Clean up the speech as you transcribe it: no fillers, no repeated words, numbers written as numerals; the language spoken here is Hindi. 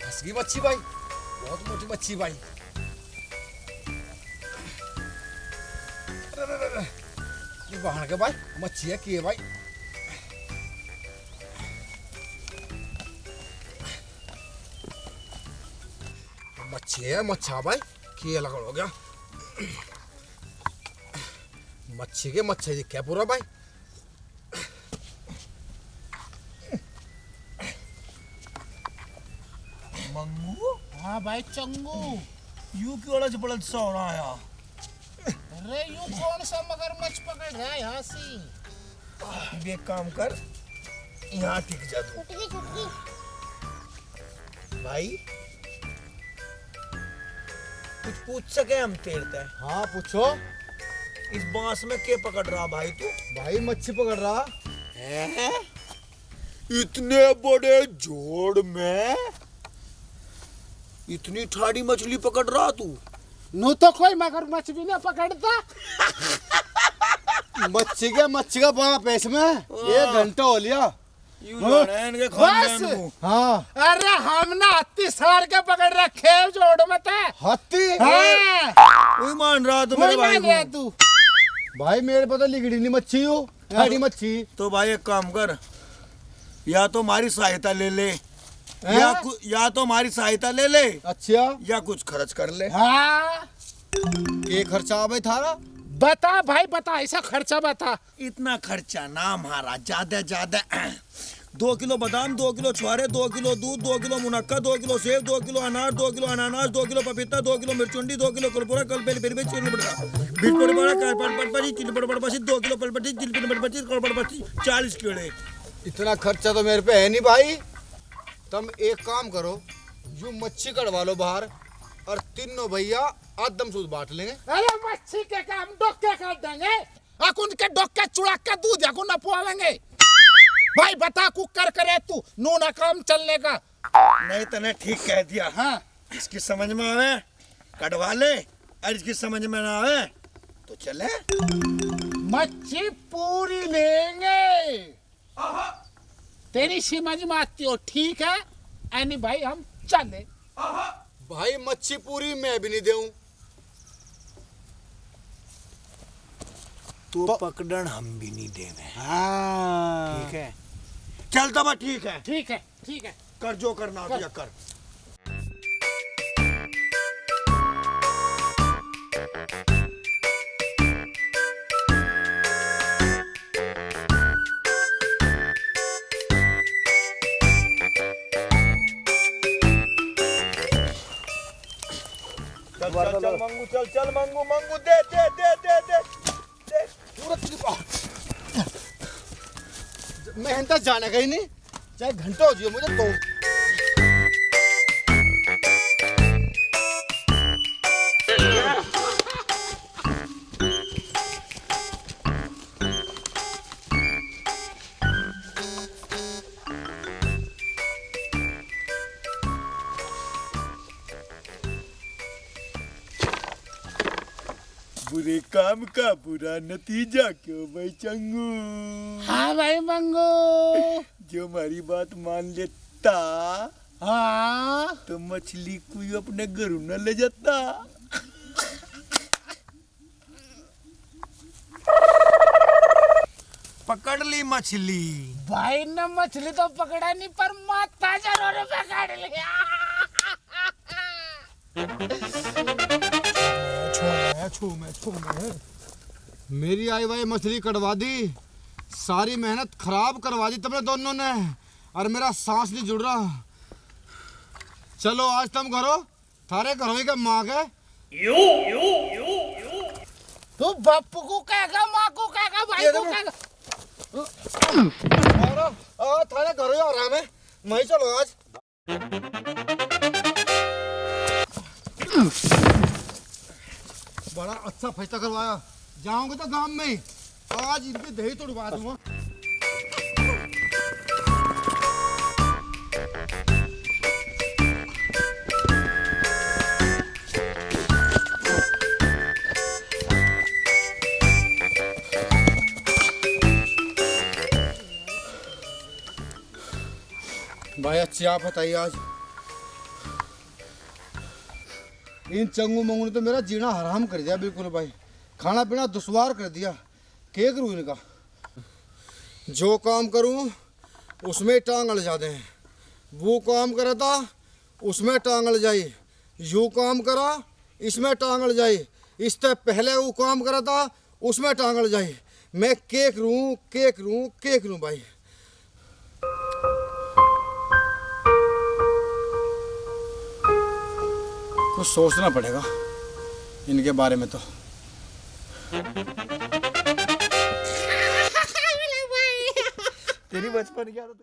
फंस गई मच्छी भाई, बहुत मोटी मच्छी भाई। ये बाहर के भाई मच्छी है की है भाई। मच्छी है मच्छा भाई की अलग हो गया। मच्छी के मच्छी दिख क्या पूरा भाई। मंगू। हाँ भाई चंगू। यू क्यों अलग बड़द सा हो रहा है? अरे यू कौन सा मगरमच्छ पकड़ रहा है यहाँ से? एक काम कर, यहाँ टिक जा तू। भाई कुछ पूछ सके हम तेरते हैं? हाँ पूछो। इस बांस में क्या पकड़ रहा भाई तू? भाई मच्छी पकड़ रहा है? इतने बड़े जोड़ में इतनी ठाड़ी मछली पकड़ रहा तू? नू तो कोई मगरमच्छ भी नहीं पकड़ता। मच्छी का बाप है इसमें, 1 घंटा हो लिया। इनके खानदान को। हाँ अरे हमने हत्ती सार के पकड़ रखे जोड़ में थे। हत्ती कोई मान रहा तो मेरे भाई को। तू भाई मेरे पता लिगड़ी नहीं मच्छी हो, ठाड़ी मच्छी। तो भाई एक काम कर, या तो हमारी सहायता ले ले, या तो हमारी सहायता ले ले, अच्छा या कुछ खर्च कर ले। हाँ ये खर्चा भाई थारा बता भाई बता, ऐसा खर्चा बता। इतना खर्चा ना हमारा, ज्यादा 2 किलो बादाम, 2 किलो छुआरे, 2 किलो दूध, 2 किलो मुनक्का, 2 किलो सेब, 2 किलो अनार, 2 किलो अनानास, 2 किलो पपीता, 2 किलो मिर्चुंडी, 2 किलो कुरकुरा, कल पेल पेल चिल्ली बड़ा बीट पड़ बड़ा कार पड़ पड़ी चिल्ली बड़ बसी, 2 किलो पलपटी चिल्ली बड़ बची कर बची 40 कीड़े। इतना खर्चा तो मेरे पे है नहीं भाई। तुम एक काम करो, यूं मच्छी कड़वा लो बाहर और तीनों भैया आदम सूद बांट लेंगे। अरे मच्छी के काम डोके काट देंगे, अकुन के डोके चुड़ा के दूध अकुन न पुआवेंगे। भाई बता कुकर करे तू, नू ना काम चलने का। नहीं तने ठीक कह दिया। हाँ इसकी समझ में आवे कटवा ले, और इसकी समझ में ना आवे तो चले। मच्छी पूरी लेंगे, तेरी समझ में आती हो ठीक है? एनी भाई हम चले। भाई मच्छी पूरी मैं भी नहीं दूं। तो पकड़न हम भी नहीं देंगे। हाँ ठीक है चल तब ठीक है। ठीक है ठीक है, कर जो करना हो कर। चल मंगू, चल मंगू दे दे दे दे दे दे। मैं हिंदा जाने का ही नहीं, चाहे घंटा हो जाए मुझे तो। बुरे काम का बुरा नतीजा क्यों भाई चंगू? हाँ भाई मंगू। जो हमारी बात मान लेता हाँ तो मछली कोई अपने घर न ले जाता। पकड़ ली मछली। भाई ने मछली तो पकड़ा नहीं, पर माता जरूर पकड़ लिया। मेरी आई भाई मछली कटवा दी, सारी मेहनत खराब करवा दी तुमने दोनों ने, और मेरा सांस नहीं जुड़ रहा। चलो आज तुम करो, थारे घरों ही का माँ के। तू बापू को कहेगा, माँ को कहेगा, भाई को कहेगा। थारे घरों ही आ रहा है, मैं चलो आज। बड़ा अच्छा फैसला करवाया, जाऊंगे तो गांव में ही आज इनकी दही तोड़वा दूंगा। भाई अच्छी आप बताइए आज इन चंगू मंगू ने तो मेरा जीना हराम कर दिया बिल्कुल भाई, खाना पीना दुश्वार कर दिया। क्या करूँ इनका? जो काम करूँ उसमें टांग अड़ जाते हैं, वो काम करा था उसमें टांग अड़ जाई, यूँ काम करा इसमें टांग अड़ जाई, इससे पहले वो काम करा था उसमें टांग अड़ जाई। मैं क्या करूँ क्या करूँ क्या करूँ भाई? कुछ सोचना पड़ेगा इनके बारे में तो। तेरी बचपन की आदत।